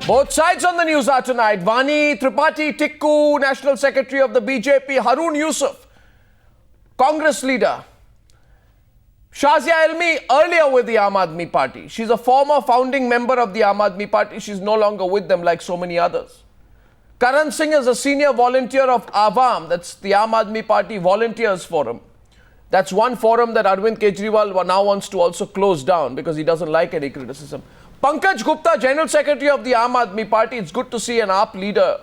Both sides on the news are tonight. Vani Tripathi Tikku, National Secretary of the BJP, Harun Yusuf, Congress leader. Shazia Ilmi, earlier with the Aam Aadmi Party. She's a former founding member of the Aam Aadmi Party. She's no longer with them like so many others. Karan Singh is a senior volunteer of Avam, that's the Aam Aadmi Party Volunteers Forum. That's one forum that Arvind Kejriwal now wants to also close down because he doesn't like any criticism. Pankaj Gupta, General Secretary of the Aam Aadmi Party. It's good to see an AAP leader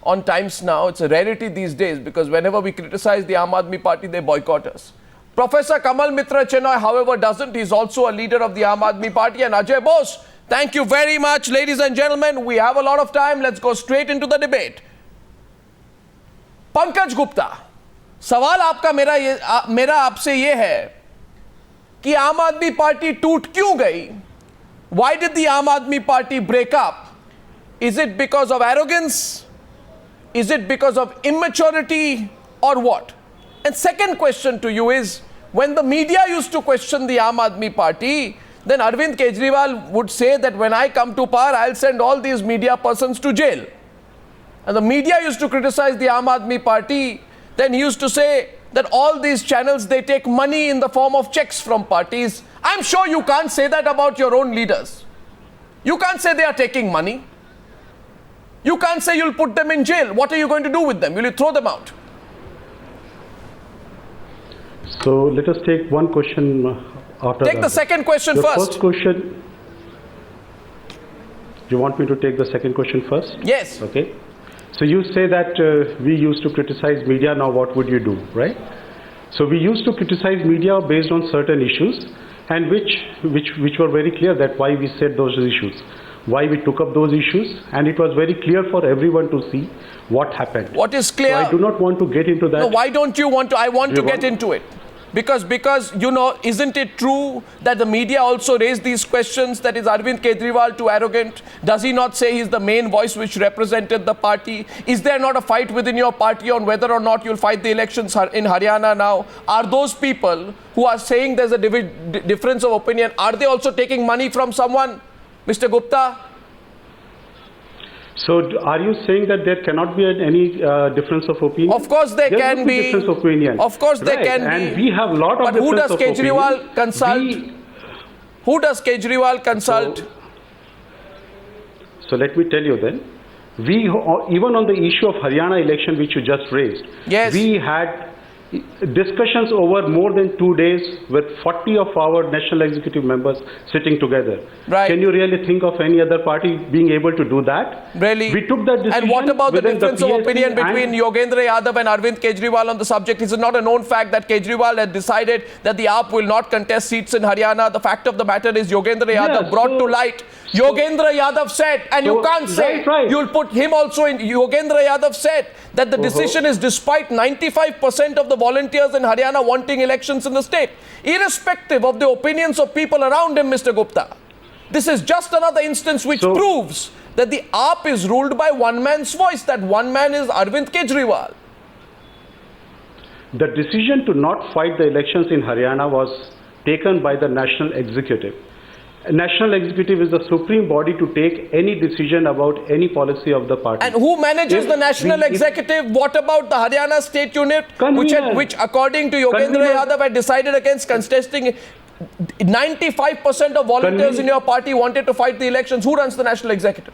on Times Now. It's a rarity these days because whenever we criticize the Aam Aadmi Party, they boycott us. Professor Kamal Mitra Chenoy, however, doesn't. He's also a leader of the Aam Aadmi Party. And Ajay Bose, thank you very much, ladies and gentlemen. We have a lot of time. Let's go straight into the debate. Pankaj Gupta, सवाल आपका मेरा आपसे ये है कि आम आदमी party टूट क्यों गई? Why did the Aam Aadmi Party break up? Is it because of arrogance? Is it because of immaturity or what? And second question to you is, when the media used to question the Aam Aadmi Party, then Arvind Kejriwal would say that when I come to power, I'll send all these media persons to jail. And the media used to criticize the Aam Aadmi Party. Then he used to say that all these channels, they take money in the form of checks from parties. I'm sure you can't say that about your own leaders. You can't say they are taking money. You can't say you'll put them in jail. What are you going to do with them? Will you throw them out? So let us take one question after that. Take the second question the first. First question. You want me to take the second question first? Yes. Okay. So you say that we used to criticize media, now what would you do, right? So we used to criticize media based on certain issues and which were very clear that why we said those issues, why we took up those issues, and it was very clear for everyone to see what happened. What is clear? So I do not want to get into that. No, why don't you want to? I want to get into it. Because, you know, isn't it true that the media also raised these questions, that is Arvind Kejriwal too arrogant? Does he not say he's the main voice which represented the party? Is there not a fight within your party on whether or not you'll fight the elections in Haryana now? Are those people who are saying there's a difference of opinion, are they also taking money from someone, Mr. Gupta? So are you saying that there cannot be any difference of opinion? Of course there can be. Difference of opinion. Of course there can be. And we have a lot of difference of opinion. But who does Kejriwal consult? Who does Kejriwal consult? So let me tell you then. We, even on the issue of Haryana election which you just raised, yes, we had discussions over more than 2 days with 40 of our national executive members sitting together. Right. Can you really think of any other party being able to do that? Really? We took that decision. And what about the difference of opinion between Yogendra Yadav and Arvind Kejriwal on the subject? Is it not a known fact that Kejriwal had decided that the AAP will not contest seats in Haryana? The fact of the matter is Yogendra Yadav brought to light. Yogendra Yadav said, and you can't say, you'll put him also in. Yogendra Yadav said that the decision is despite 95% of the volunteers in Haryana wanting elections in the state, irrespective of the opinions of people around him, Mr. Gupta. This is just another instance which proves that the AAP is ruled by one man's voice. That one man is Arvind Kejriwal. The decision to not fight the elections in Haryana was taken by the National Executive. National Executive is the supreme body to take any decision about any policy of the party. And who manages the National Executive? What about the Haryana State Unit, which according to Yogendra Yadav had decided against contesting? 95% of volunteers in your party wanted to fight the elections. Who runs the National Executive?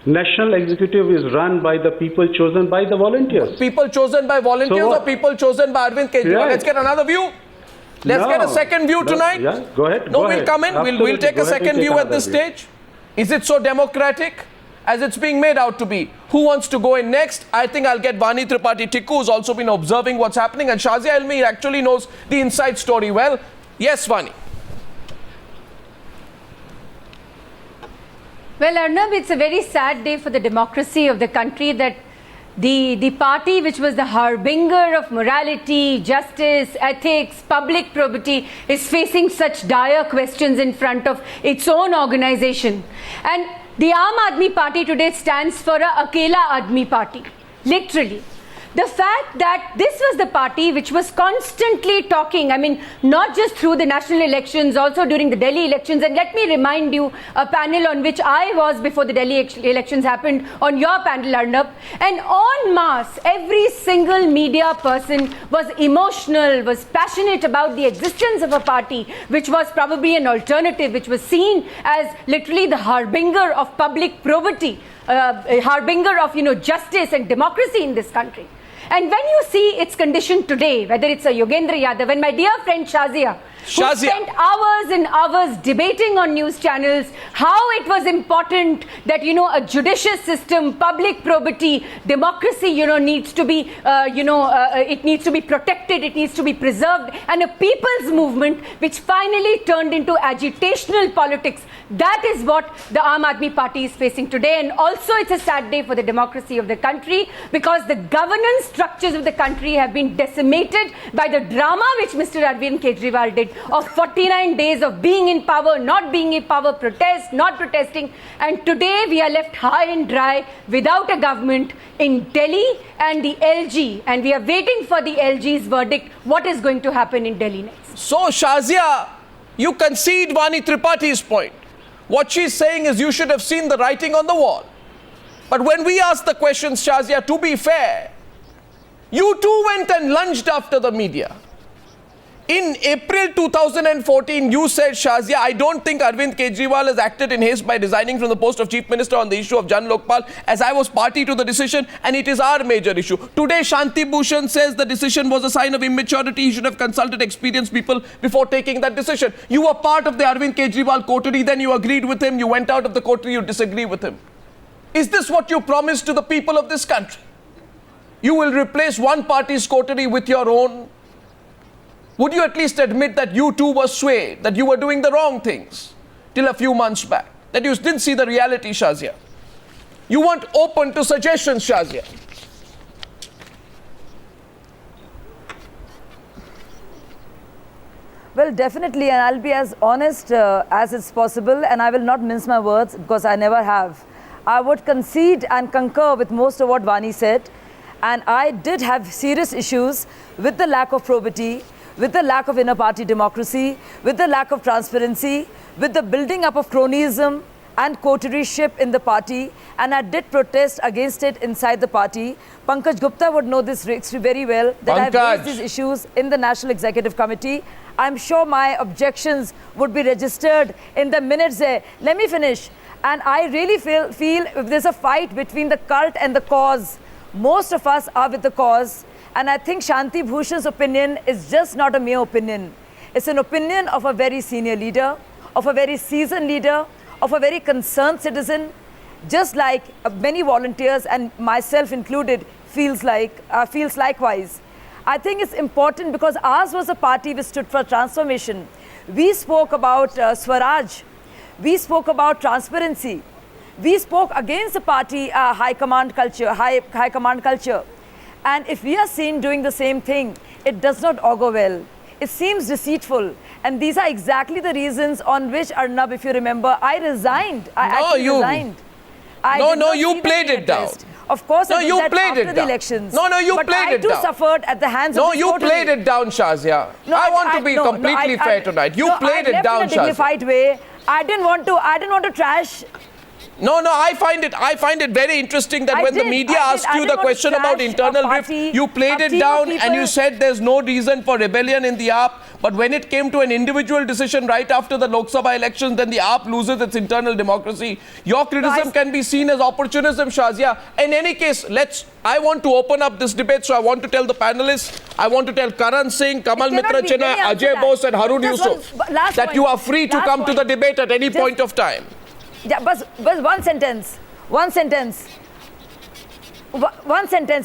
National Executive is run by the people chosen by the volunteers. People chosen by volunteers or people chosen by Arvind Kejriwal? Right. Let's get another view. Let's get a second view tonight. Yeah, go ahead. No, we'll come in. We'll take a second view at this stage. Is it so democratic as it's being made out to be? Who wants to go in next? I think I'll get Vani Tripathi Tikku, who's also been observing what's happening. And Shazia Ilmi actually knows the inside story well. Yes, Vani. Well, Arnab, it's a very sad day for the democracy of the country that the party which was the harbinger of morality, justice, ethics, public probity is facing such dire questions in front of its own organization. And the Aam Aadmi Party today stands for a Akela Aadmi Party, literally. the fact that this was the party which was constantly talking, I mean, not just through the national elections, also during the Delhi elections. And let me remind you, a panel on which I was before the Delhi elections happened, on your panel, Arnab, and en masse, every single media person was emotional, was passionate about the existence of a party which was probably an alternative, which was seen as literally the harbinger of public probity, a harbinger of, justice and democracy in this country. And when you see its condition today, whether it's a Yogendra Yadav and my dear friend Shazia, who spent hours and hours debating on news channels how it was important that, a judicious system, public probity, democracy, needs to be, it needs to be protected, it needs to be preserved, and a people's movement which finally turned into agitational politics. That is what the Aam Aadmi Party is facing today. And also it's a sad day for the democracy of the country, because the governance structures of the country have been decimated by the drama which Mr. Arvind Kejriwal did of 49 days of being in power, not being in power, protest, not protesting. And today we are left high and dry without a government in Delhi and the LG. And we are waiting for the LG's verdict. What is going to happen in Delhi next? So, Shazia, you concede Vani Tripathi's point. What she's saying is you should have seen the writing on the wall. But when we asked the questions, Shazia, to be fair, you too went and lunged after the media. In April 2014, you said, Shazia, I don't think Arvind Kejriwal has acted in haste by resigning from the post of Chief Minister on the issue of Jan Lokpal, as I was party to the decision and it is our major issue. Today, Shanti Bhushan says the decision was a sign of immaturity. He should have consulted experienced people before taking that decision. You were part of the Arvind Kejriwal coterie, then you agreed with him, you went out of the coterie, you disagree with him. Is this what you promised to the people of this country? You will replace one party's coterie with your own? Would you at least admit that you too were swayed, that you were doing the wrong things till a few months back, that you didn't see the reality, Shazia? You weren't open to suggestions, Shazia. Well, definitely, and I'll be as honest as it's possible, and I will not mince my words because I never have. I would concede and concur with most of what Vani said, and I did have serious issues with the lack of probity, with the lack of inner party democracy, with the lack of transparency, with the building up of cronyism and coterieship in the party, and I did protest against it inside the party. Pankaj Gupta would know this very well, that I've raised these issues in the National Executive Committee. I'm sure my objections would be registered in the minutes there. Let me finish. And I really feel if there's a fight between the cult and the cause, most of us are with the cause. And I think Shanti Bhushan's opinion is just not a mere opinion. It's an opinion of a very senior leader, of a very seasoned leader, of a very concerned citizen, just like many volunteers and myself included feels likewise. I think it's important because ours was a party which stood for transformation. We spoke about Swaraj. We spoke about transparency. We spoke against the party high command culture. And if we are seen doing the same thing, it does not augur well. It seems deceitful. And these are exactly the reasons on which, Arnab, if you remember, I resigned. I resigned. You played it down. Of course, I did that after the elections. You played it down. But I too suffered at the hands of the you played it down, Shazia. I want to be completely fair tonight. You played it down, Shazia. In a dignified way. I didn't want to trash. I find it very interesting that when the media asked you the question about internal rift, you played it down and you said there's no reason for rebellion in the AAP. But when it came to an individual decision right after the Lok Sabha elections, then the AAP loses its internal democracy. Your criticism can be seen as opportunism, Shazia. In any case, I want to open up this debate, so I want to tell the panelists, I want to tell Karan Singh, Kamal Mitra Chena, Ajay Bose and Harun Yusuf that you are free to come to the debate at any point of time. Yeah, but one sentence. You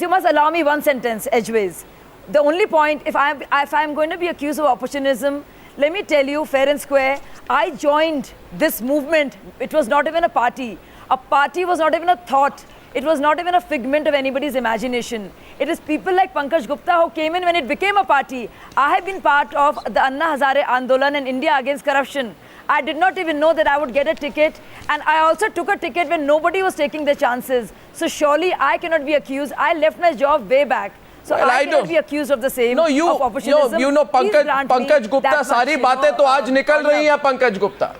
must allow me one sentence, edgeways. The only point, if I'm going to be accused of opportunism, let me tell you, fair and square, I joined this movement. It was not even a party. A party was not even a thought. It was not even a figment of anybody's imagination. It is people like Pankaj Gupta who came in when it became a party. I have been part of the Anna Hazare Andolan in India against corruption. I did not even know that I would get a ticket, and I also took a ticket when nobody was taking their chances. So surely I cannot be accused. I left my job way back. So Well, I I cannot don't- be accused of the same. No, of opportunism. Please grant me Pankaj Gupta, that सारी much, बातें तो आज निकल रही honor. हैं पंकज गुप्ता,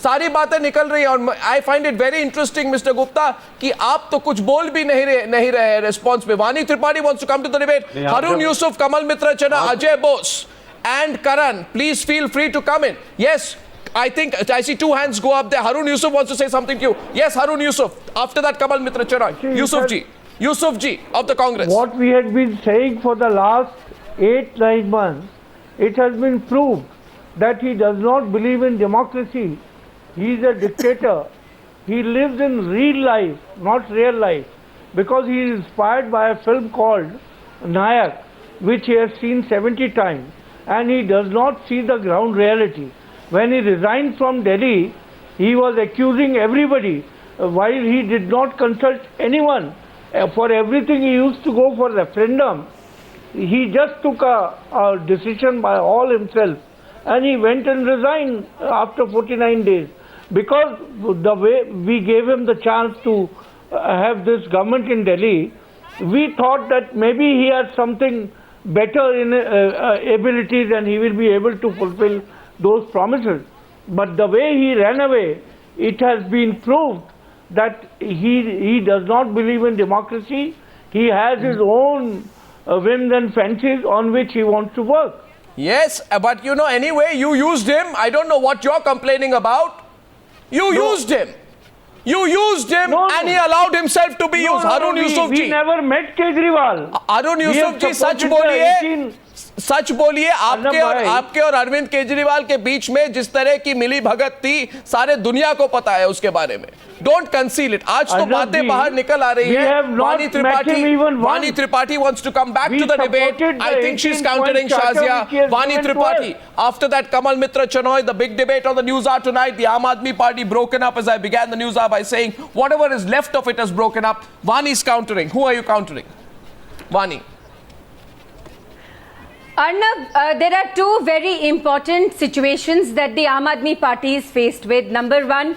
सारी बातें निकल रही हैं और I find it very interesting mister Gupta कि आप तो कुछ बोल भी नहीं रहे रिस्पांस पे. Vani Tripathi wants to come to the debate. Haroon Yusuf, Kamal Mitra चना, Ajay Bose and Karan, please feel free to come in. Yes, I think I see two hands go up there. Harun Yusuf wants to say something to you. Yes, Harun Yusuf. After that, Kamal Mitra Chana. Yusuf ji of the Congress. What we had been saying for the last 8-9 months, it has been proved that he does not believe in democracy. He is a dictator. He lives in real life, not real life, because he is inspired by a film called Nayak, which he has seen 70 times, and he does not see the ground reality. When he resigned from Delhi, he was accusing everybody while he did not consult anyone. For everything he used to go for referendum. He just took a decision by all himself, and he went and resigned after 49 days. Because the way we gave him the chance to have this government in Delhi, we thought that maybe he had something better in abilities and he will be able to fulfill those promises. But the way he ran away, it has been proved that he does not believe in democracy. He has his own whims and fancies on which he wants to work. Yes, but you know, anyway, you used him. I don't know what you're complaining about. You used him. You used him and he allowed himself to be used. Harun Yusuf ji. We never met Kejriwal. Harun Yusuf ji, सच बोलिए आपके और अरविंद केजरीवाल के बीच में जिस तरह की मिली भगत थी, वानी दुनिया को पता है उसके बारे में. Don't conceal it. आज तो बातें बाहर निकल आ रही है. Wani Tripathi wants to come back to the debate. I think she's countering Shazia. Wani Tripathi. After that, Kamal Mitra Chanoy, the big debate on the Newshour tonight. The Aam Aadmi Party broken up, as I began the Newshour by saying whatever is left of it has broken up. Wani's countering. Who are you countering? Wani. Arnab, there are two very important situations that the Aam Aadmi Party is faced with. Number one,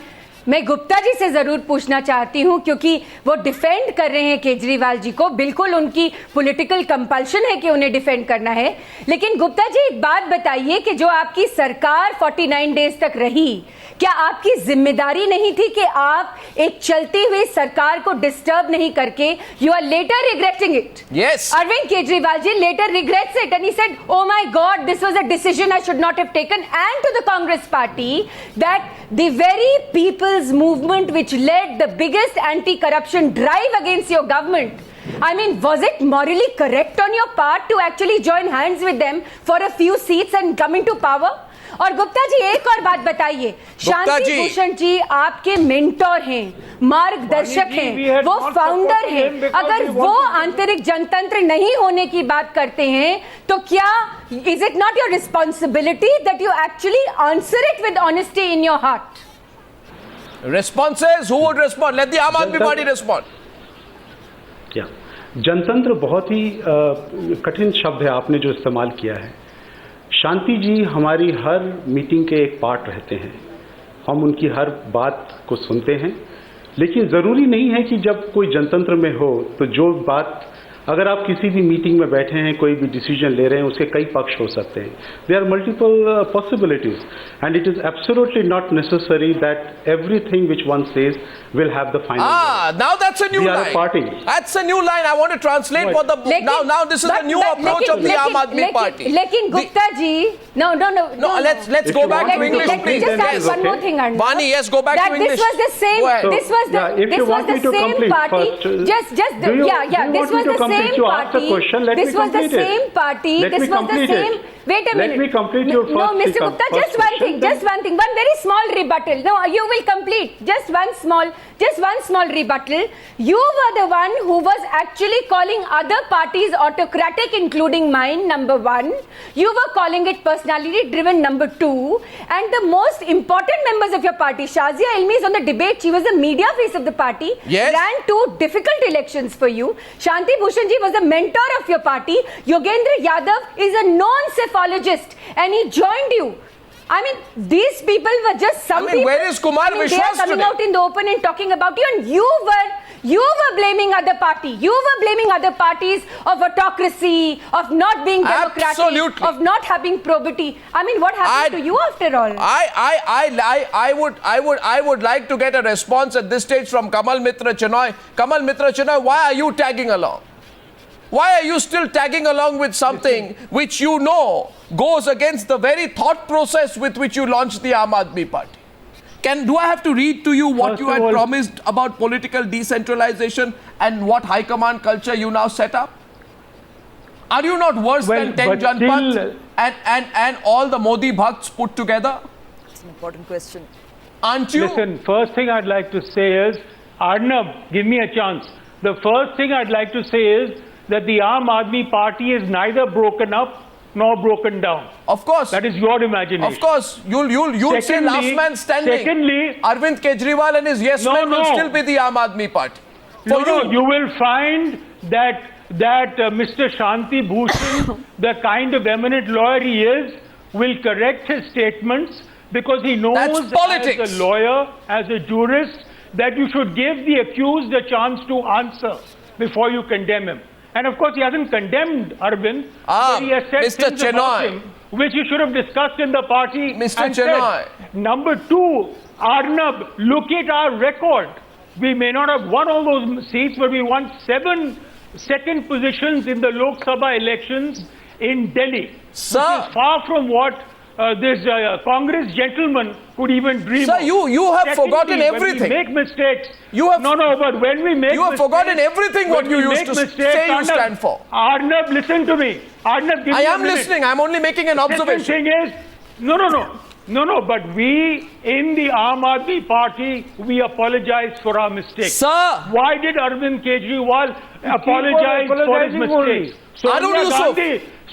मैं गुप्ता जी से जरूर पूछना चाहती हूं क्योंकि वो defend कर रहे हैं केजरीवाल जी को. बिल्कुल उनकी पॉलिटिकल कंपल्शन है कि उन्हें डिफेंड करना है. लेकिन गुप्ता जी, एक बात बताइए कि जो आपकी सरकार 49 डेज तक रही, क्या आपकी जिम्मेदारी नहीं थी कि आप एक चलती हुई सरकार को डिस्टर्ब नहीं करके, you are later regretting it. Yes. Arvind Kejriwal ji later regrets it and he said, oh my God, this was a decision I should not have taken. And to the Congress party, that the very people's movement which led the biggest anti-corruption drive against your government, I mean, was it morally correct on your part to actually join hands with them for a few seats and come into power? और गुप्ता जी, एक और बात बताइए. शांति भूषण जी आपके mentor हैं, मार्गदर्शक हैं, वो फाउंडर हैं. अगर वो आंतरिक जनतंत्र नहीं होने की बात करते हैं तो क्या is it not your responsibility that you actually answer it with honesty in your heart? Responses? Who would respond? Let the Aam Aadmi Party respond. क्या जनतंत्र बहुत ही कठिन शब्द है आपने जो इस्तेमाल किया है. शांति जी हमारी हर मीटिंग के एक पार्ट रहते हैं. हम उनकी हर बात को सुनते हैं, लेकिन ज़रूरी नहीं है कि जब कोई जनतंत्र में हो तो जो बात, अगर आप किसी भी मीटिंग में बैठे हैं, कोई भी डिसीजन ले रहे हैं, उसके कई पक्ष हो सकते हैं. There are multiple possibilities and it is absolutely not necessary that everything which one says will have the final word. Now that's a new line. We are a party. That's a new line. I want to translate for the now this is a new approach of the Aam Aadmi Party. लेकिन Gupta ji, no. Let's go back to English, please. Just add one more thing, Arnab. Vani, yes, go back to English. This was the same. This was the same party. Just This was the same party. This was the same party. This was the same. Wait a minute. Let me complete your first. No, Mr. Gupta, just one thing. One very small rebuttal. No, you will complete. Just one small rebuttal. You were the one who was actually calling other parties autocratic, including mine, number one. You were calling it personality driven, number two. And the most important members of your party, Shazia Ilmi is on the debate. She was the media face of the party. Yes. Ran 2 difficult elections for you. Shanti Bhushan ji was a mentor of your party. Yogendra Yadav is a known cephalogist and he joined you. I mean, these people were just some people. Where is Kumar Vishwas they are coming today? out in the open and talking about you, and You were blaming other party. You were blaming other parties of autocracy, of not being democratic, Absolutely. of not having probity. I mean, what happened to you after all? I would like to get a response at this stage from Kamal Mitra Chenoy. Kamal Mitra Chenoy, why are you tagging along? Why are you still tagging along with something which you know goes against the very thought process with which you launched the Aam Aadmi Party? Do I have to read to you what you had promised about political decentralization and what high command culture you now set up? Are you not worse than 10 Janpath and all the Modi Bhakts put together? It's an important question. Aren't you? Listen, first thing I'd like to say is, Arnab, give me a chance. The first thing I'd like to say is that the Aam Aadmi Party is neither broken up nor broken down. Of course. That is your imagination. Of course. You'll say last man standing. Secondly, Arvind Kejriwal and his yes men will still be the Aam Aadmi Party. You will find that Mr. Shanti Bhushan, the kind of eminent lawyer he is, will correct his statements because he knows as a lawyer, as a jurist, that you should give the accused a chance to answer before you condemn him. And of course, he hasn't condemned Arvind, but he has said things about him which he should have discussed in the party. Mr. Chenoy. Number two, Arnab, look at our record. We may not have won all those seats, but we won 7 second positions in the Lok Sabha elections in Delhi. Sir, which is far from what this Congress gentleman could even dream of. Sir, you have forgotten everything. When we make mistakes. But when we make mistakes. You have forgotten everything what you used to say you stand for. Arnab, listen to me. Arnab, give me a minute. I am listening. I am only making an observation. The thing is, no, but we in the Aam Aadmi Party, we apologize for our mistakes. Sir! Why did Arvind Kejriwal apologize for his mistakes?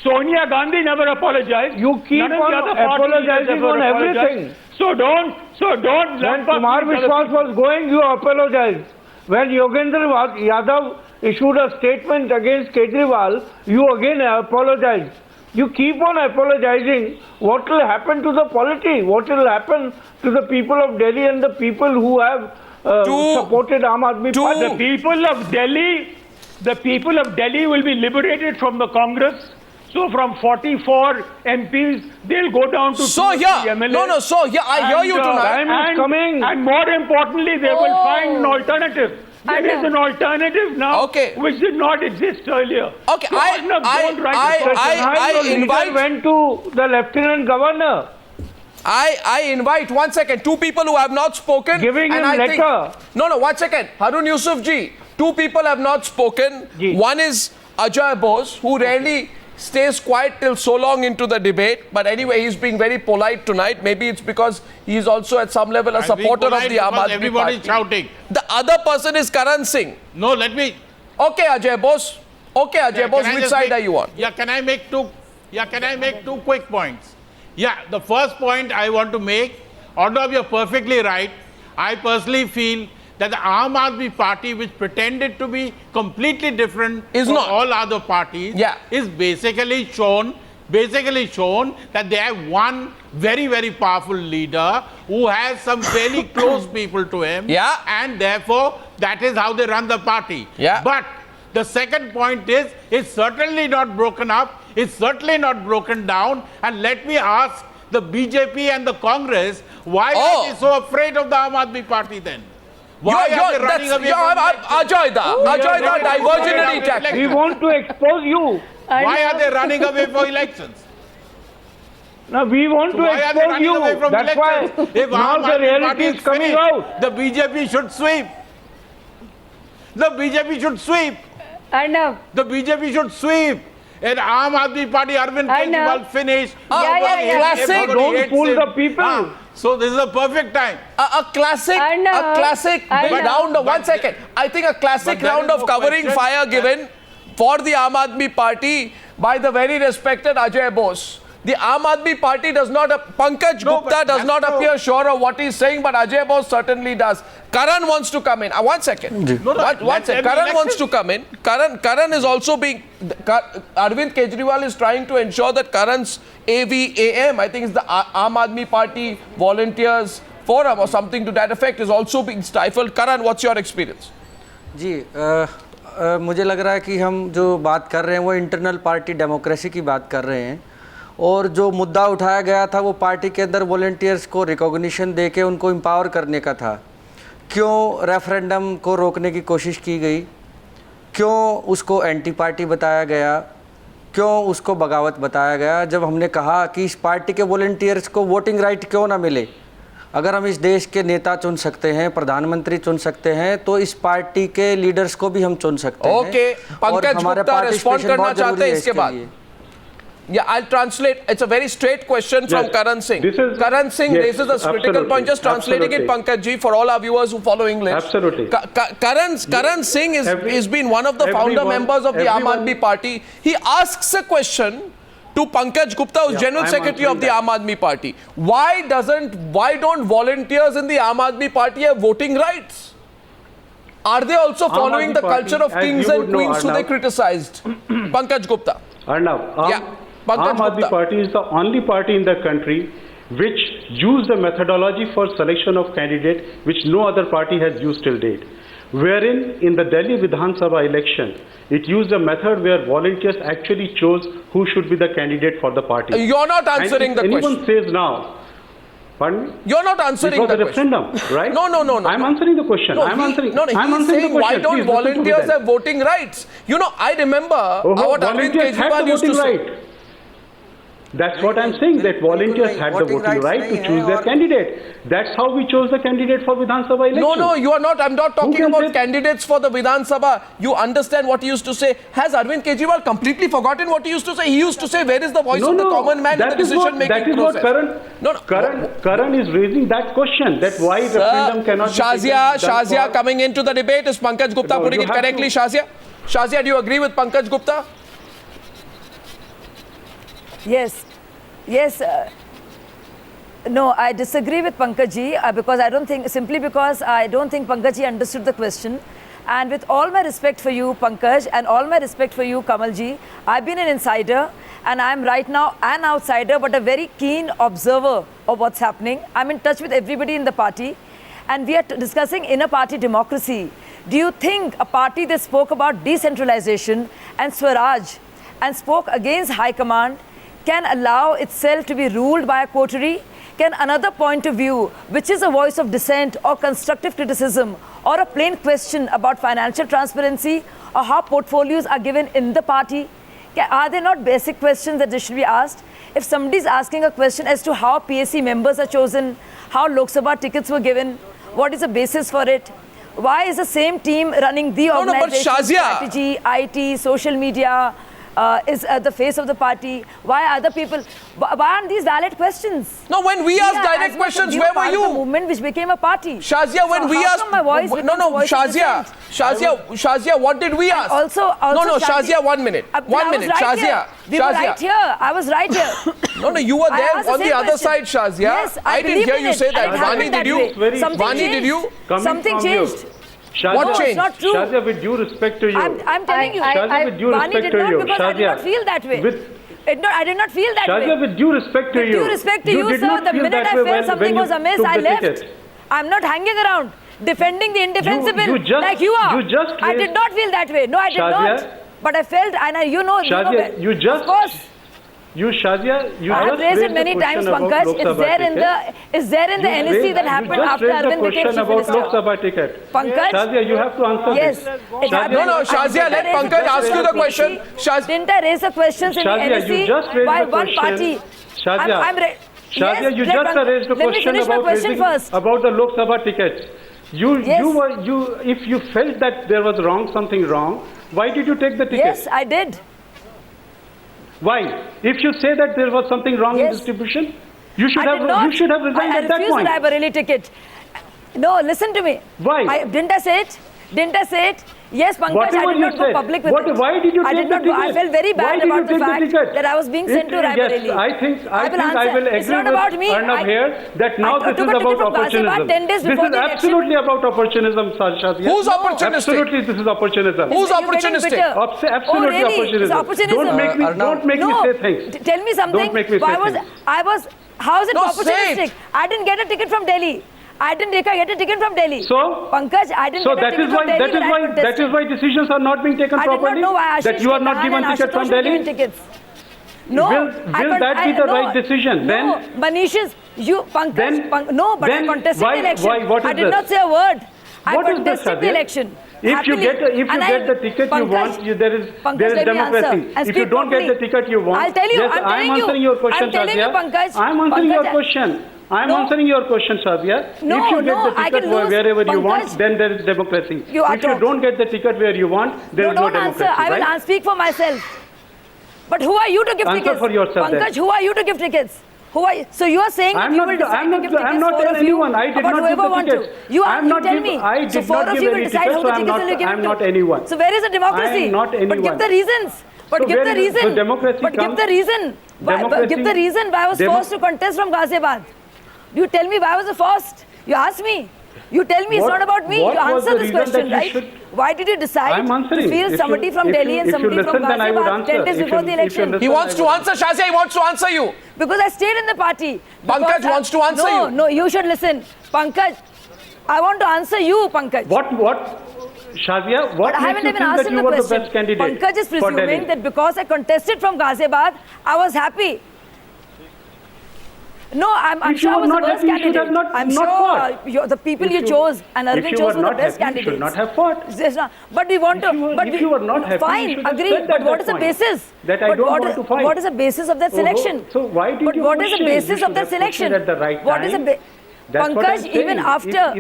Sonia Gandhi never apologized. You keep on apologizing on everything. So don't. When Kumar Vishwas was going, you apologized. When Yogendra Yadav issued a statement against Kejriwal, you again apologized. You keep on apologizing. What will happen to the polity? What will happen to the people of Delhi and the people who have supported Aam Aadmi Party? The people of Delhi will be liberated from the Congress. So from 44 MPs, they'll go down to 2 MLAs. I hear you tonight. Time is coming. And more importantly, they will find an alternative. There is an alternative now, which did not exist earlier. Okay, so I invite. Went to the Lieutenant Governor. I invite, 1 second, 2 people who have not spoken. Giving him letter. No, 1 second. Harun Yusuf ji, 2 people have not spoken. One is Ajay Bose, who rarely stays quiet till so long into the debate. But anyway, he's being very polite tonight. Maybe it's because he's also at some level a supporter of the Aam Aadmi Party. Everybody is shouting. The other person is Karan Singh. No, let me. Okay, Ajay Bose. Which side are you on? Can I make 2 quick points? The first point I want to make, although you're perfectly right, I personally feel that the Aam Aadmi Party, which pretended to be completely different from all other parties, is basically shown that they have one very, very powerful leader who has some very close people to him, and therefore that is how they run the party. But the second point is, it's certainly not broken up, it's certainly not broken down, and let me ask the BJP and the Congress, why are they so afraid of the Aam Aadmi Party then? Why are they running away from elections? Ajay, diversionary tactic. We want to expose you. Why are they running away from elections? Now we want to expose you. That's why if now the reality is coming out. The BJP should sweep. The BJP should sweep. The BJP should sweep. And Aam Aadmi Party, Arvind Kejriwal finished. Classic. Don't fool the people. So this is a perfect time. A classic round of 1 second. I think a classic round of covering fire given for the Aam Aadmi Party by the very respected Ajay Bose. The Aam Aadmi Party does not, Pankaj Gupta does not appear sure of what he's saying, but Ajay Bose certainly does. Karan wants to come in. 1 second. One second. Karan wants to come in. Karan is also being, Arvind Kejriwal is trying to ensure that Karan's AVAM, I think it's the Aam Aadmi Party Volunteers Forum or something to that effect, is also being stifled. Karan, what's your experience? जी मुझे लग रहा है कि हम जो बात कर रहे हैं वो इंटरनल पार्टी डेमोक्रेसी की बात कर रहे हैं, और जो मुद्दा उठाया गया था वो पार्टी के अंदर वॉलंटियर्स को रिकॉग्निशन देके उनको एम्पावर करने का था। क्यों रेफरेंडम को रोकने की कोशिश की गई, क्यों उसको एंटी पार्टी बताया गया, क्यों उसको बगावत बताया गया, जब हमने कहा कि इस पार्टी के वॉलंटियर्स को वोटिंग राइट क्यों ना मिले। अगर हम इस देश के नेता चुन सकते हैं, प्रधानमंत्री चुन सकते हैं, तो इस पार्टी के लीडर्स को भी हम चुन सकते हैं। ओके, पंकज गुप्ता रिस्पॉन्ड करना चाहते हैं इसके बाद। Yeah, I'll translate. It's a very straight question from Karan Singh. Karan Singh raises a critical point. Just translating it, Pankaj ji, for all our viewers who follow English. Absolutely. Karan Singh is been one of the founder members of the Aam Aadmi Party. He asks a question to Pankaj Gupta, who's General Secretary of the Aam Aadmi Party. Why don't volunteers in the Aam Aadmi Party have voting rights? Are they also following the culture of kings and queens who they criticized? Pankaj Gupta. Arnav, Aam Aadmi Party is the only party in the country which used the methodology for selection of candidate which no other party has used till date. Wherein in the Delhi Vidhan Sabha election, it used a method where volunteers actually chose who should be the candidate for the party. You're not answering the question. Anyone says now, pardon? You're not answering the question. It was a referendum, right? No. I'm answering the question. I'm answering the question. Why don't volunteers have voting rights? You know, I remember what Arvind Kejriwal used to say. That's what I'm saying, that volunteers had the voting right to choose their candidate. That's how we chose the candidate for Vidhan Sabha election. No, you are not. I'm not talking about candidates for the Vidhan Sabha. You understand what he used to say. Has Arvind Kejriwal completely forgotten what he used to say? He used to say, where is the voice of the common man in the decision-making process? Karan is raising that question, that why referendum cannot be Shazia coming into the debate. Is Pankaj Gupta putting it correctly, Shazia? Shazia, do you agree with Pankaj Gupta? Yes. No, I disagree with Pankaj ji because simply because I don't think Pankaj ji understood the question. And with all my respect for you, Pankaj, and all my respect for you, Kamal ji, I've been an insider and I'm right now an outsider but a very keen observer of what's happening. I'm in touch with everybody in the party and we are discussing inner party democracy. Do you think a party that spoke about decentralization and Swaraj and spoke against High Command can allow itself to be ruled by a coterie? Can another point of view, which is a voice of dissent or constructive criticism or a plain question about financial transparency or how portfolios are given in the party, are there not basic questions that they should be asked? If somebody is asking a question as to how PSC members are chosen, how Lok Sabha tickets were given, what is the basis for it? Why is the same team running the organization, strategy, IT, social media, is the face of the party? Why other people? Why aren't these valid questions? No, when we asked direct questions, where were you? The movement which became a party. Shazia, when we asked, Shazia, what did we ask? Shazia, 1 minute. Shazia. We were right here. I was right here. No, you were there on the other side, Shazia. Yes, I didn't hear you say that. Vani, did you? Vani, did you? Something changed. Shazia, what changed? It's not true. Shazia, with due respect to you. I'm telling you. Shazia, with due respect to you. Because I did not feel that way. I did not feel that way. Shazia, with due respect to you. With due respect to you, sir, the minute I felt something was amiss, I left. I'm not hanging around defending the indefensible like you are. I did not feel that way. No, I did not. But I felt, and you know, Shazia, of course. Shazia, you I have raised it many times, Pankaj. It's there in the NEC that happened after Arvind became Chief Minister. Lok Sabha ticket. Pankaj, Shazia, you have to answer yes. this. No, Shazia, let Pankaj ask you the question. Didn't I raise the questions in the NEC by one party? Shazia, you just raised the question about the Lok Sabha tickets. If you felt that there was something wrong, why did you take the ticket? Yes, I did. Why? If you say that there was something wrong in distribution, you should have resigned at that point. I refused to have a Bareilly ticket. No, listen to me. Why? Didn't I say it? Yes, Pankaj, I did not go public with it. Why did you take the ticket? I felt very bad about the fact that I was being sent to Raebareli. Yes, I think I will agree with Arnav here that now this is about opportunism. This is absolutely about opportunism, Shazia. Who's opportunistic? Absolutely, this is opportunism. Who's opportunistic? Absolutely opportunism. Don't make me say things. Tell me something. Don't make me say things. How is it opportunistic? I didn't get a ticket from Delhi. I didn't get a ticket from Delhi. So, Pankaj, I didn't get a ticket from Delhi. That is why decisions are not being taken properly. I did not know why that you are not given tickets from Delhi. No, will that be the right decision? No, Manish, you, Pankaj, no, but I contested the election. I did not say a word. I contested the election. If you get the ticket you want, there is democracy. If you don't get the ticket you want, I'll tell you. Yes, I'm answering your question, Shazia. I'm answering your question. I'm answering your question, Shazia. No, if you get the ticket wherever you want, then there is democracy. If you don't get the ticket where you want, there is no democracy. I will speak for myself. But who are you to give tickets? Answer for yourself. Pankaj, who are you to give tickets? Who are you? So you are saying that you will decide to give tickets I'm not telling anyone. I did not give the tickets. You tell me. I did so not give any tickets, so I'm not anyone. So where is the democracy? I'm not anyone. But give the reasons. But give the reason. So democracy but give the reason. Give the reason why I was forced to contest from Ghaziabad. You tell me why I was forced. You asked me. You tell me it's not about me. You answer this question, right? Why did you decide to feel somebody from Delhi and somebody from Ghaziabad 10 days before the election? He wants to answer, Shazia. He wants to answer you. Because I stayed in the party. Pankaj wants to answer you. No, you should listen. Pankaj, I want to answer you, Pankaj. What? Shazia, what makes you think that you were the best candidate? Pankaj is presuming that because I contested from Ghaziabad, I was happy. No, I'm sure I was the worst candidate. I'm sure the people you chose and Arvind chose were the best candidates. You should not have fought. But we want to. If you were not happy, fine, agree. But what is the basis? That I don't want to fight. What is the basis of that selection? So why did you? But what is the basis of that selection? At the right time. What is the Pankaj? Even after.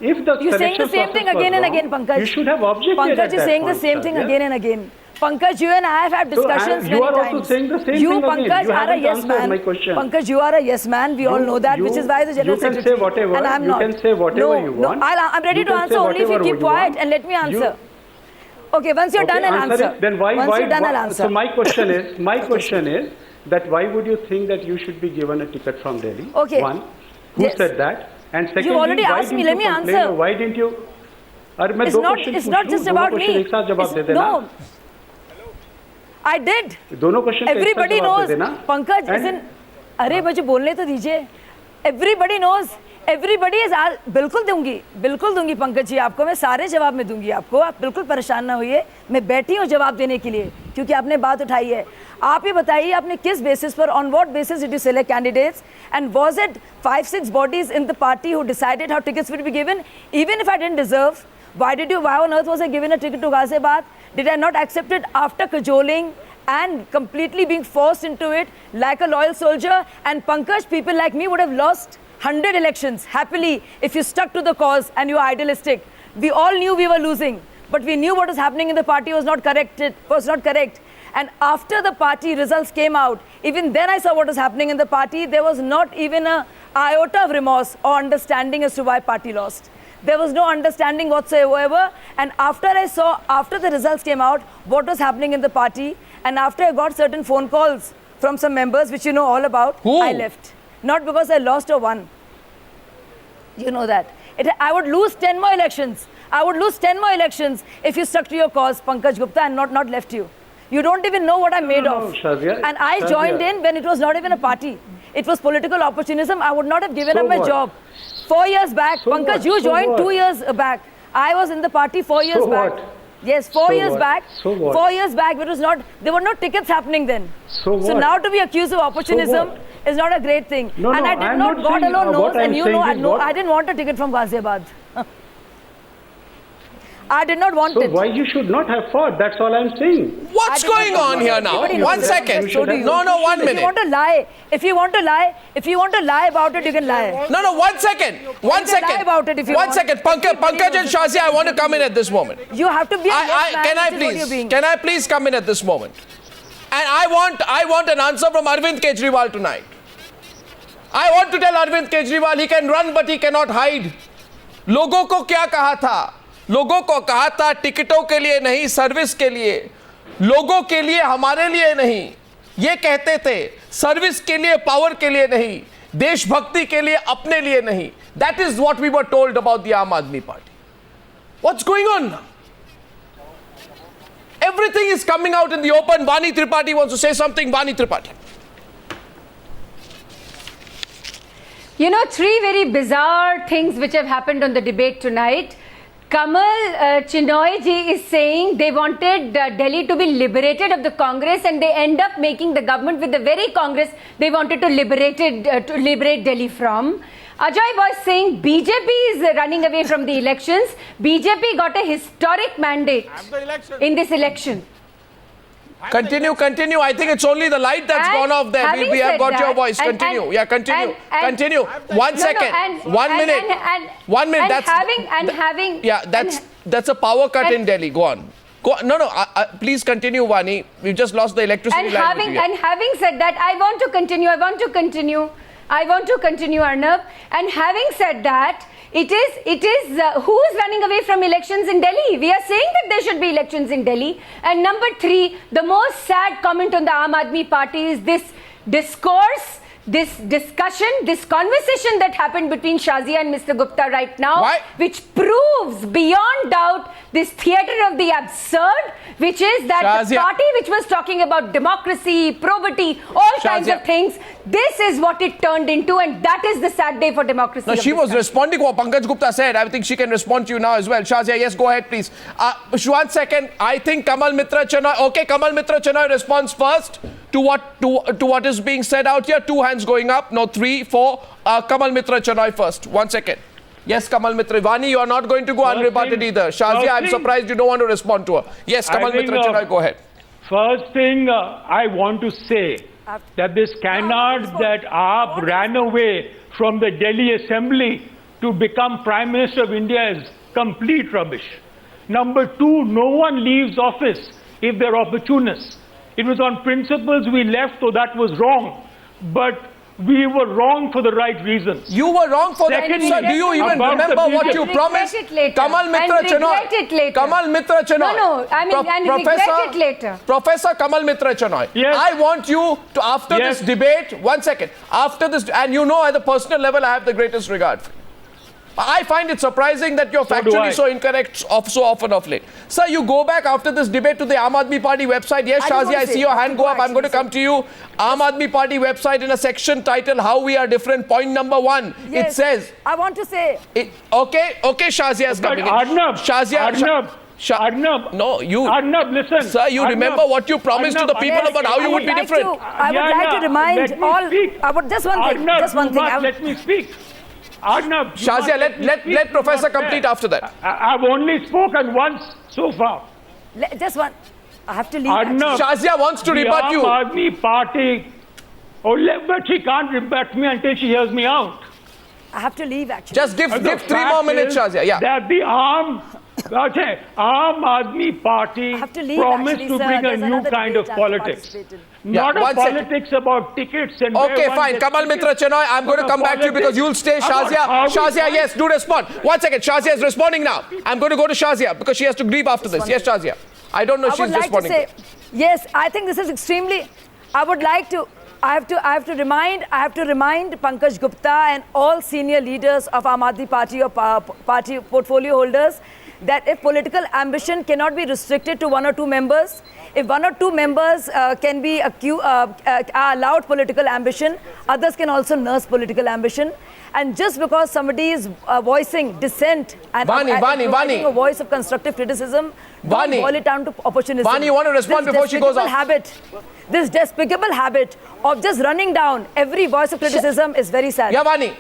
If the you're saying the same thing again and again, Pankaj. You should have objected. Pankaj is saying the same thing again and again. Pankaj, you and I have had discussions many times. You are also saying the same thing again. Pankaj, are a yes man. Pankaj, you are a yes man. We all know that, which is why the general secretary. You can say whatever. And I'm not. You can say whatever you want. No, I'm ready to answer only if you keep quiet and let me answer. Okay, once you're done, I'll answer. Then why? Once you're done, I'll answer. So my question is that why would you think that you should be given a ticket from Delhi? Okay. One, who said that? And secondly, you already asked me. Let me answer. Why didn't you? It's not just about me. No. I did. Everybody knows. Pankaj isn't. अरे मुझे बोलने तो दीजिए. Everybody knows. Everybody is. बिल्कुल दूंगी पंकज जी आपको मैं सारे जवाब में दूंगी आपको आप बिल्कुल परेशान ना होइए मैं बैठी हूँ जवाब देने के लिए क्योंकि आपने बात उठाई है आप ही बताइए आपने किस बेसिस पर on what basis did you select candidates and was it 5-6 bodies in the party who decided how tickets would be given even if I didn't deserve why on earth was I given a ticket to Ghaziabad did I not accept it after cajoling and completely being forced into it like a loyal soldier and Pankaj people like me would have lost 100 elections happily if you stuck to the cause and you were idealistic. We all knew we were losing, but we knew what was happening in the party was not correct. And after the party results came out, even then I saw what was happening in the party. There was not even an iota of remorse or understanding as to why party lost. There was no understanding whatsoever. And after the results came out, what was happening in the party, and after I got certain phone calls from some members, which you know all about, I left. Not because I lost or won. You know that. I would lose 10 more elections. I would lose 10 more elections if you stuck to your cause, Pankaj Gupta, and not left you. You don't even know what I'm made of. Shazia, and I joined in when it was not even a party. It was political opportunism. I would not have given up my job. 4 years back, Pankaj, you joined 2 years back. I was in the party 4 years back. Yes, 4 years back. 4 years back, there were no tickets happening then. So now to be accused of opportunism is not a great thing. No, and I did not, God alone knows, and you know, I didn't want a ticket from Ghaziabad. I did not want it. So why you should not have fought? That's all I'm saying. What's going on here now? 1 second. No, 1 minute. If you want to lie about it, you can lie. No, 1 second. 1 second. Lie about it if you want. 1 second. Pankaj and Shazia, I want to come in at this moment. You have to be a Can I please come in at this moment? And I want an answer from Arvind Kejriwal tonight. I want to tell Arvind Kejriwal he can run but he cannot hide. लोगों को क्या कहा था? लोगों को कहा था टिकटों के लिए नहीं सर्विस के लिए लोगों के लिए हमारे लिए नहीं ये कहते थे सर्विस के लिए पावर के लिए नहीं देशभक्ति के लिए अपने लिए नहीं that is what we were told about the Aam Aadmi Party. What's going on now? Everything is coming out in the open. Vani Tripathi wants to say something. Vani Tripathi. You know, three very bizarre things which have happened on the debate tonight. Kamal Chinoy ji is saying they wanted Delhi to be liberated of the Congress, and they end up making the government with the very Congress they wanted to liberate Delhi from. Ajay was saying BJP is running away from the elections. BJP got a historic mandate in this election. Continue. I think it's only the light that's gone off there. We have got your voice. Continue. Continue. 1 second. 1 minute. 1 minute. That's a power cut in Delhi. Go on. No. Please continue, Vani. We've just lost the electricity line. And having said that, I want to continue, Arnab. And having said that, it is who is running away from elections in Delhi? We are saying that there should be elections in Delhi. And number 3, the most sad comment on the Aam Aadmi Party is this discourse, this discussion, this conversation that happened between Shazia and Mr. Gupta right now, which proves beyond doubt this theatre of the absurd, which is that Shazia, the party which was talking about democracy, probity, all kinds of things, this is what it turned into, and that is the sad day for democracy. No, she was responding to what Pankaj Gupta said. I think she can respond to you now as well. Shazia, yes, go ahead, please. 1 second. I think Kamal Mitra Chanoy. Okay, Kamal Mitra Chanoy responds first to what is being said out here. 2 hands going up. No, 3, 4. Kamal Mitra Chanoy first. 1 second. Yes, Kamal Mitra. Vani, you are not going to go unrebutted either. Shazia, I'm surprised you don't want to respond to her. Yes, Kamal Mitra Chanoy, go ahead. First thing I want to say that this canard that Aap ran away from the Delhi Assembly to become Prime Minister of India is complete rubbish. Number 2, no one leaves office if they're opportunists. It was on principles we left, so that was wrong. But we were wrong for the right reasons. You were wrong for that. Sir, do you even remember what you promised? Kamal Mitra Chanoy. Kamal Mitra Chanoy. No, I mean, regret it later. Professor Kamal Mitra Chanoy. Yes. I want you to, after this debate, 1 second, after this, and you know at the personal level I have the greatest regard for you. I find it surprising that you're factually so incorrect so often of late. Sir, you go back after this debate to the Aam Aadmi Party website. Yes, Shazia, I see your hand go up. I'm going to come to you. Aam Aadmi Party website in a section titled How We Are Different. Point number 1. Yes, it says... I want to say... Okay, Shazia is coming in. Arnab. No, you... Arnab, listen. Sir, you remember what you promised to the people about how you would be different. I would like to remind all... Just one thing. Let me speak. Arnab, Shazia, let Professor complete after that. I've only spoken once so far. Just one. I have to leave. Arnab, Shazia wants to rebut you. Aam Aadmi Party. But she can't rebut me until she hears me out. I have to leave, actually. Just give 3 more minutes, Shazia. Yeah. That the Aam Aadmi Party promised to bring a new kind of politics. Not a politics about tickets and... Okay, fine. Kamal Mitra Chanoy, I'm going to come back to you because you'll stay. Shazia, yes, do respond. 1 second. Shazia is responding now. I'm going to go to Shazia because she has to grieve after this. Yes, Shazia. I don't know if she's responding. Yes, I think this is extremely... I have to remind Pankaj Gupta and all senior leaders of Aam Aadmi Party or party portfolio holders that if political ambition cannot be restricted to 1 or 2 members, if 1 or 2 members can be allowed political ambition, others can also nurse political ambition. And just because somebody is voicing dissent and providing a voice of constructive criticism, don't boil it down to opportunism. Vani, you want to respond before she goes off? This despicable habit of just running down every voice of criticism is very sad. Yeah, Vani.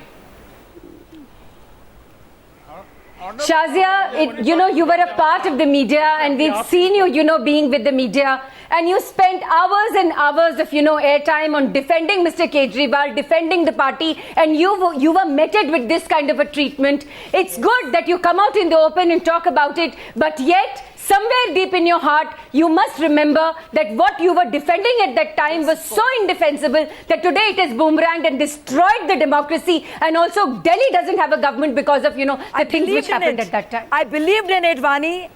Shazia, you were a part of the media, and we've seen you, being with the media, and you spent hours and hours of, airtime on defending Mr. Kejriwal, defending the party, and you were meted with this kind of a treatment. It's good that you come out in the open and talk about it, but yet, somewhere deep in your heart, you must remember that what you were defending at that time was so indefensible that today it has boomeranged and destroyed the democracy, and also Delhi doesn't have a government because of, the things which happened at that time. I believed in it, Vani.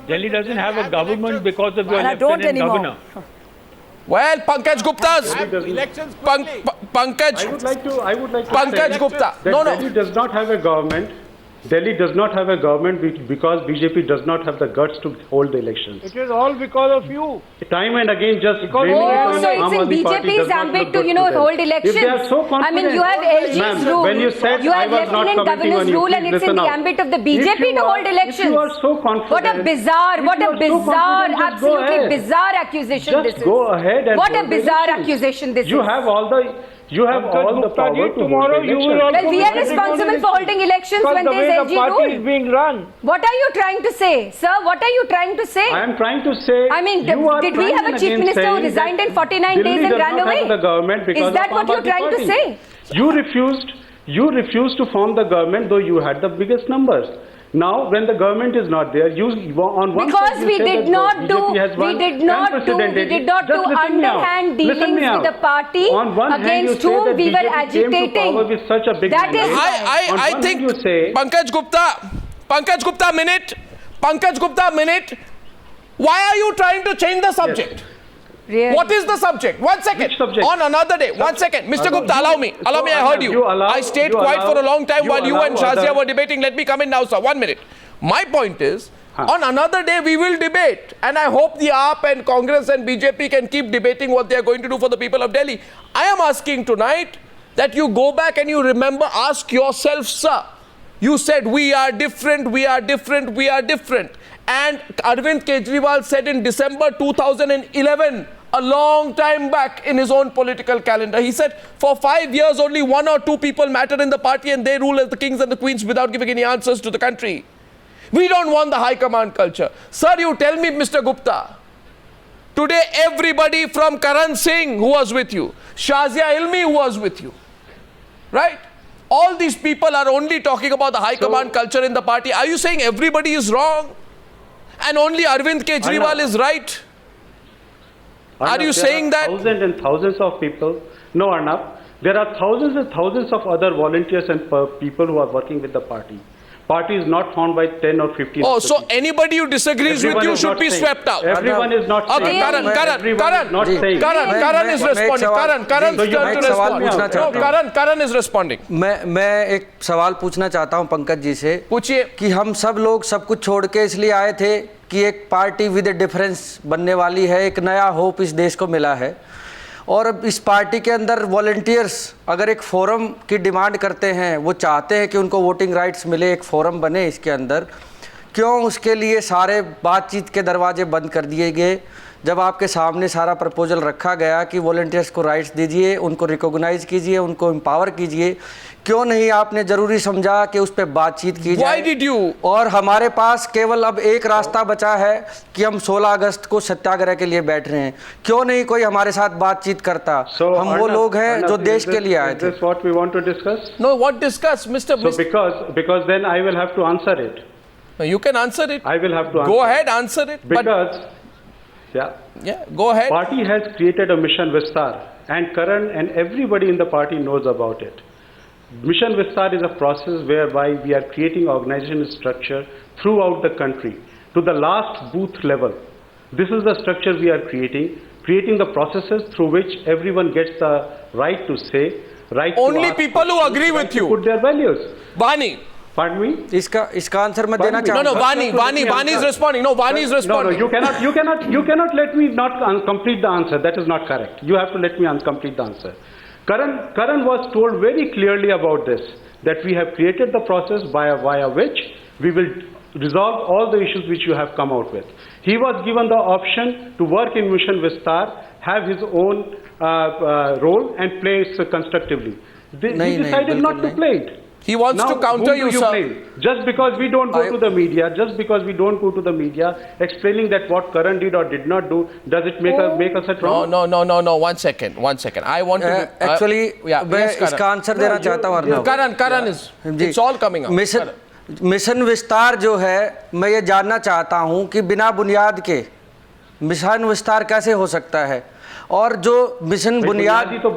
Delhi doesn't have a government because of your lieutenant governor. Well, Pankaj Gupta's Pankaj I would like to Pankaj Gupta. Delhi does not have a government Delhi does not have a government because BJP does not have the guts to hold the elections. It is all because of you. Time and again, just Because blaming it Oh, on so Aam it's in Aadmi Party BJP's does not ambit look to, good you know, them. hold elections. If they are so confident, I mean, you have LG's Ma'am, rule. when you said You I have was not Lieutenant commenting Governor's on you, rule, please and it's in listen the out. ambit of the If BJP you to are- hold elections. If you are so confident, What a bizarre, if what you a are so bizarre, confident, just go absolutely ahead. bizarre accusation Just this is. go ahead and What a hold the bizarre elections. accusation this You is. have all the Gupta power ji, to hold tomorrow the you will elections. also Well, we be are voting on responsible it. for holding elections Because when the there way is the LG party rule. is being run. What are you trying to say, sir? What are you trying to say? I am trying to say. I mean, you are did we have a trying chief again minister who saying resigned that in 49 Delhi days and does ran not away? have the government because Is that of what Aam you're Aadmi trying to Party. say? You refused to form the government, though you had the biggest numbers. Now, when the government is not there, you on one Because side you we say did that not BJP do, has won we did not do unprecedentedly. Just listen me out. underhand Listen dealings me with the out. party On one hand, you against say whom that we were BJP came to agitating. power with such a big That mandate. is On I one think hand you say, Pankaj Gupta, minute. Why are you trying to change the subject? Really? What is the subject? 1 second. Which subject? On another day. 1 second. Mr. Gupta, allow me. I heard you. I stayed quiet for a long time while you and Shazia were debating. Let me come in now, sir. 1 minute. My point is, on another day we will debate. And I hope the AAP and Congress and BJP can keep debating what they are going to do for the people of Delhi. I am asking tonight that you go back and you remember, ask yourself, sir. You said, we are different. And Arvind Kejriwal said in December 2011, a long time back in his own political calendar, he said, for 5 years, only 1 or 2 people matter in the party and they rule as the kings and the queens without giving any answers to the country. We don't want the high command culture. Sir, you tell me, Mr. Gupta, today everybody from Karan Singh who was with you, Shazia Ilmi who was with you, right? All these people are only talking about the high command culture in the party. Are you saying everybody is wrong and only Arvind Kejriwal is right? Are you saying that? Thousands and thousands of people. No, Arnab. There are thousands and thousands of other volunteers and people who are working with the party. Party is not formed by 10 or 15. Oh, so anybody who disagrees with you should be swept out. Everyone is not Okay, saying. Karan is responding. Karan is responding. मैं एक सवाल पूछना चाहता हूं पंकज जी से. पूछिए. कि हम सब लोग सब कुछ छोड़ के इसलिए आए थे कि एक पार्टी विद ए डिफरेंस बनने वाली है, एक नया होप इस देश को मिला है. और अब इस पार्टी के अंदर वॉलंटियर्स अगर एक फोरम की डिमांड करते हैं, वो चाहते हैं कि उनको वोटिंग राइट्स मिले, एक फोरम बने इसके अंदर, क्यों उसके लिए सारे बातचीत के दरवाजे बंद कर दिए गए जब आपके सामने सारा प्रपोजल रखा गया कि वॉलंटियर्स को राइट्स दीजिए, उनको रिकॉग्नाइज कीजिए, उनको एम्पावर कीजिए? क्यों नहीं आपने ज़रूरी समझा कि उस पर बातचीत की जाए? Why did you? और हमारे पास केवल अब एक रास्ता बचा है कि हम 16 अगस्त को सत्याग्रह के लिए बैठ रहे हैं. क्यों नहीं कोई हमारे साथ बातचीत करता? हम वो लोग हैं जो देश के लिए आए थे. Is this what we want to discuss? No, what discuss, Mr. So because then I will have to answer it. No, you can answer it. I will have to answer. Go ahead, answer it. Because, Go ahead. Party has created a mission Vistar, and Karan and everybody in the party knows about it. Mission Vistar is a process whereby we are creating organization structure throughout the country to the last booth level. This is the structure we are creating the processes through which everyone gets the right to say, right Only to ask people who questions, agree right with to you. put their values. Vani. Pardon me? इसका answer मैं देना No, चाहूँगा. Vani is responding. No, Vani is responding. No, you cannot let me not complete the answer. That is not correct. You have to let me complete the answer. Karan was told very clearly about this, that we have created the process via which we will resolve all the issues which you have come out with. He was given the option to work in Mission Vistar, have his own role and play it constructively. He decided not to play it. He wants to counter you, sir. Blame? Just because we don't go to the media, explaining that what Karan did or did not do, does it make us a wrong? No. 1 second. I want to Actually, मैं इसका answer देना चाहता हूँ Arnab. Karan is. It's all coming up. Mission विस्तार जो है, मैं ये जानना चाहता हूँ कि बिना बुनियाद के मिशन विस्तार कैसे हो सकता है? और जो मिशन बुनियादी तो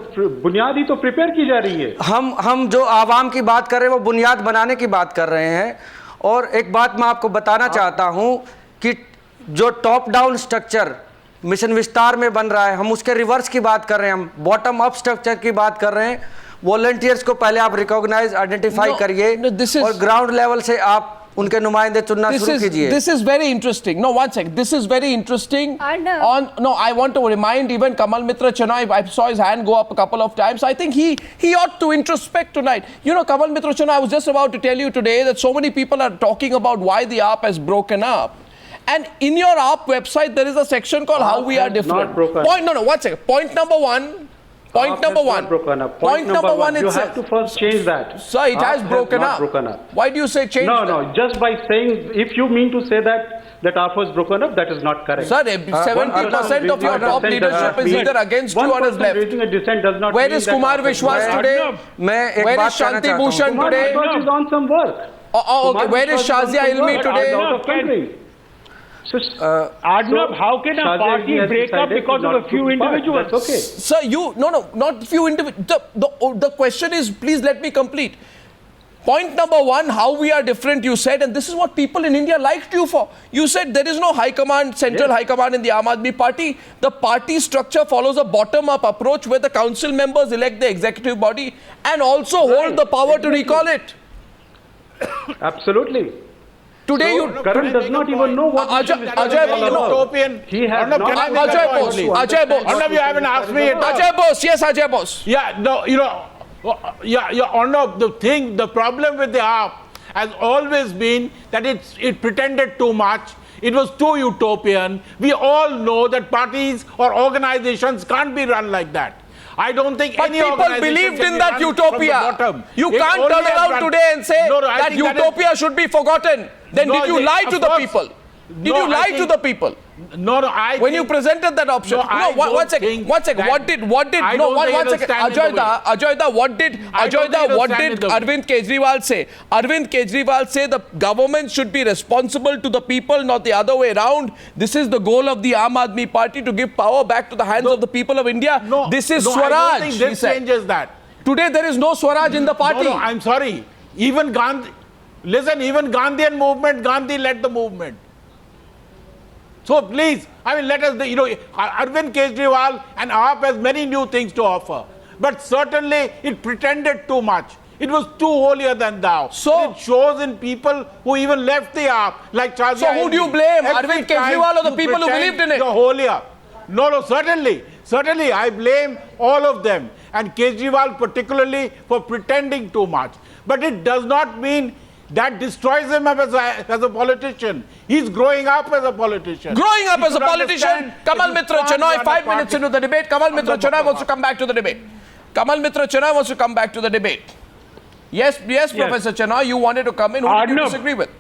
प्रिपेयर की जा रही है. हम जो आवाम की बात कर रहे हैं वो बुनियाद बनाने की बात कर रहे हैं. और एक बात मैं आपको बताना चाहता हूं कि जो टॉप डाउन स्ट्रक्चर मिशन विस्तार में बन रहा है, हम उसके रिवर्स की बात कर रहे हैं, हम बॉटम अप स्ट्रक्चर की बात कर रहे हैं. वॉलंटियर्स को पहले आप रिकॉग्नाइज आइडेंटिफाई करिए और ग्राउंड लेवल से आप उनके नुमाइंदे चुनना शुरू कीजिए. This is very interesting. No, one second. This is very interesting. I want to remind even Kamal Mitra Chanoy. I saw his hand go up a couple of times. I think he ought to introspect tonight. You know, Kamal Mitra Chanoy, I was just about to tell you today that so many people are talking about why the AAP has broken up. And in your AAP website, there is a section called How We Are Different. One second. Point number one. Point number one. Point number one. You have to first change that. Sir, it has broken up. Why do you say change? No. Just by saying, if you mean to say that AAP was broken up, that is not correct. Sir, 70% of your top leadership is either against you or is left. Raising a dissent does not. Where is Kumar Vishwas today? Where is Shanti Bhushan today? Kumar Vishwas is on some work. Okay. Where is Shazia Ilmi today? Arnab, how can a party break up because of a few individuals? That's okay. Sir, not few individuals. The question is, please let me complete. Point number one, how we are different, you said, and this is what people in India liked you for. You said there is no high command, central high command in the Aam Aadmi Party. The party structure follows a bottom-up approach where the council members elect the executive body and also hold the power to recall it. Absolutely. Today Karan does not even know what utopian. He has not. Ajay Bose. Arnab, you haven't asked me it. Ajay Bose. Yes, Ajay Bose. Yeah, no, Arnab, the problem with the AAP has always been that it pretended too much. It was too utopian. We all know that parties or organizations can't be run like that. I don't think any people believed in that utopia. You can't turn around today and say that utopia should be forgotten. Then did you lie to the people? Did you lie to the people? No, when you presented that option. One second. What did Arvind Kejriwal say? Arvind Kejriwal say the government should be responsible to the people, not the other way around. This is the goal of the Aam Aadmi Party, to give power back to the hands of the people of India. This is Swaraj. I don't think this changes that. Today there is no Swaraj in the party. No, I'm sorry. Even Gandhian movement, Gandhi led the movement. So please, let us, Arvind Kejriwal and AAP has many new things to offer. But certainly it pretended too much. It was too holier than thou. So it shows in people who even left the AAP, like Shazia. So who do you blame, Arvind Kejriwal or the people who believed in it? The holier. No, certainly. Certainly, I blame all of them. And Kejriwal particularly for pretending too much. But it does not mean that destroys him as a politician. He's growing up as a politician. Growing up as a politician? Kamal Mitra Chanoy, 5 minutes into the debate. Kamal Mitra Chanoy wants to come back to the debate. Kamal Mitra Chanoy wants to come back to the debate. Yes, Professor Chanoy, you wanted to come in. Who did you disagree with?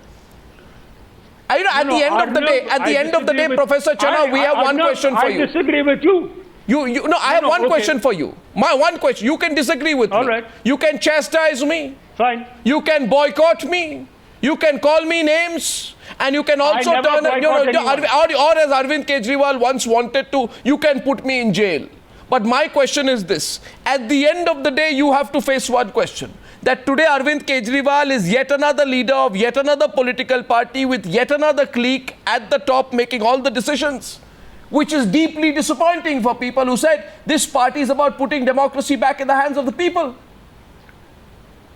At the end of the day, Professor Chanoy, we have one question for you. I disagree with you. I have one question for you. My one question. You can disagree with me. All right. You can chastise me. Fine. You can boycott me. You can call me names. And you can also turn... or as Arvind Kejriwal once wanted to, you can put me in jail. But my question is this. At the end of the day, you have to face one question. That today Arvind Kejriwal is yet another leader of yet another political party with yet another clique at the top making all the decisions. Which is deeply disappointing for people who said this party is about putting democracy back in the hands of the people.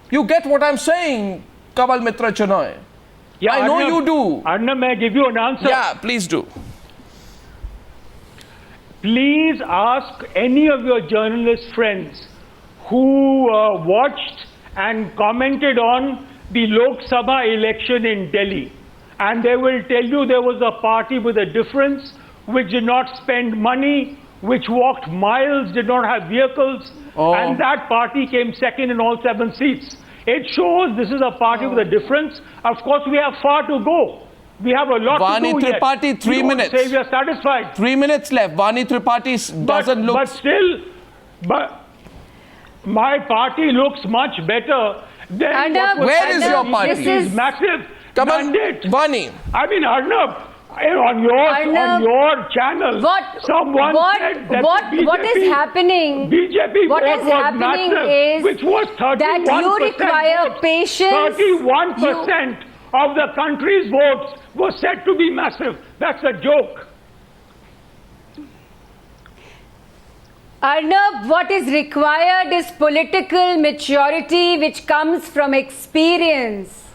You get what I'm saying, Kamal Mitra Chanoy? Yeah, I know you do. Arnab, may I give you an answer? Yeah, please do. Please ask any of your journalist friends who watched and commented on the Lok Sabha election in Delhi. And they will tell you there was a party with a difference, which did not spend money, which walked miles, did not have vehicles, and that party came second in all 7 seats. It shows this is a party with a difference. Of course, we have far to go. We have a lot Vani to do Tripathi, yet. 3 minutes. Say we are satisfied. 3 minutes left. Vani Tripathi doesn't look... But my party looks much better than where is your party? This is massive. Come on, mandate. Vani. I mean, Arnab, on your channel, someone said that what is happening? BJP what vote is was happening massive, is which was 31%. That you require patience. 31% of the country's votes was said to be massive. That's a joke. Arnab, what is required is political maturity which comes from experience.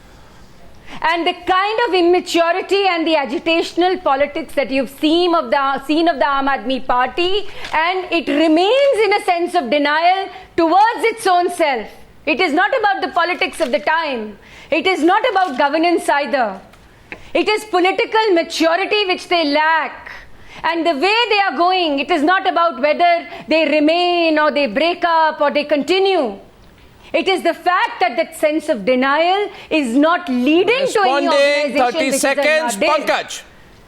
And the kind of immaturity and the agitational politics that you've seen of the Aam Aadmi Party, and it remains in a sense of denial towards its own self. It is not about the politics of the time. It is not about governance either. It is political maturity which they lack. And the way they are going, it is not about whether they remain or they break up or they continue. It is the fact that that sense of denial is not leading to any organization 30 seconds, Pankaj.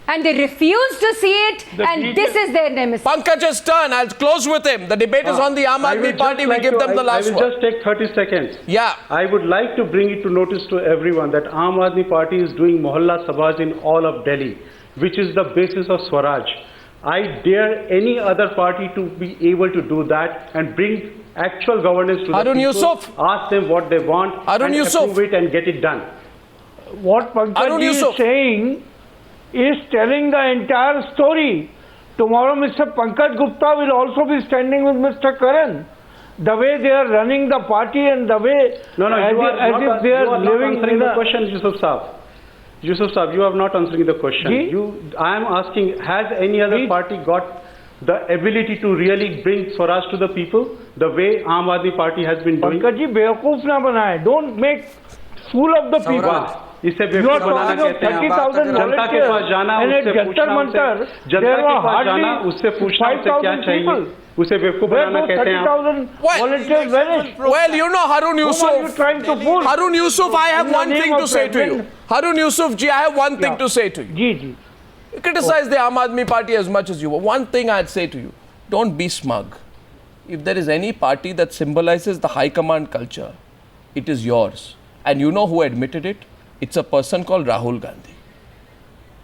And they refuse to see it, and this is their nemesis. Pankaj's turn. I'll close with him. The debate is on the Aam Aadmi Party. We'll give them the last word. I will just take 30 seconds. Yeah. I would like to bring it to notice to everyone that Aam Aadmi Party is doing Mohalla Sabhas in all of Delhi, which is the basis of Swaraj. I dare any other party to be able to do that and bring actual governance to the people. Yusuf. Ask them what they want and approve it and get it done. What Pankaj is saying is telling the entire story. Tomorrow Mr. Pankaj Gupta will also be standing with Mr. Karan. The way they are running the party and the way you are not answering the question, Yusuf Saab. Yusuf Saab, you are not answering the question. I am asking, has any other party got the ability to really bring Swaraj to the people the way Aam Aadmi Party has been doing? Pankaj ji, बेवकूफ ना बनाए. Don't make fool of the people. इसे बेवकूफ बनाना कहते हैं. जनता के पास जाना, उससे पूछना, जनता के पास जाना, उससे पूछना उसे क्या चाहिए. उसे बेवकूफ बनाना कहते हैं. Well, you know, Harun Yusuf. Harun Yusuf, I have one thing to say to you. Harun Yusuf ji, I have one thing to say to you. You criticize the Aam Aadmi Party as much as you want. One thing I'd say to you, don't be smug. If there is any party that symbolizes the high command culture, it is yours. And you know who admitted it? It's a person called Rahul Gandhi.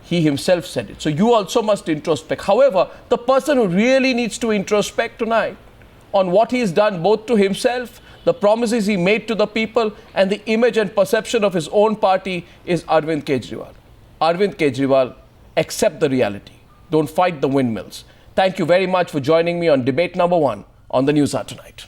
He himself said it. So you also must introspect. However, the person who really needs to introspect tonight on what he's done both to himself, the promises he made to the people, and the image and perception of his own party is Arvind Kejriwal. Arvind Kejriwal, accept the reality. Don't fight the windmills. Thank you very much for joining me on debate number 1 on the Newshour tonight.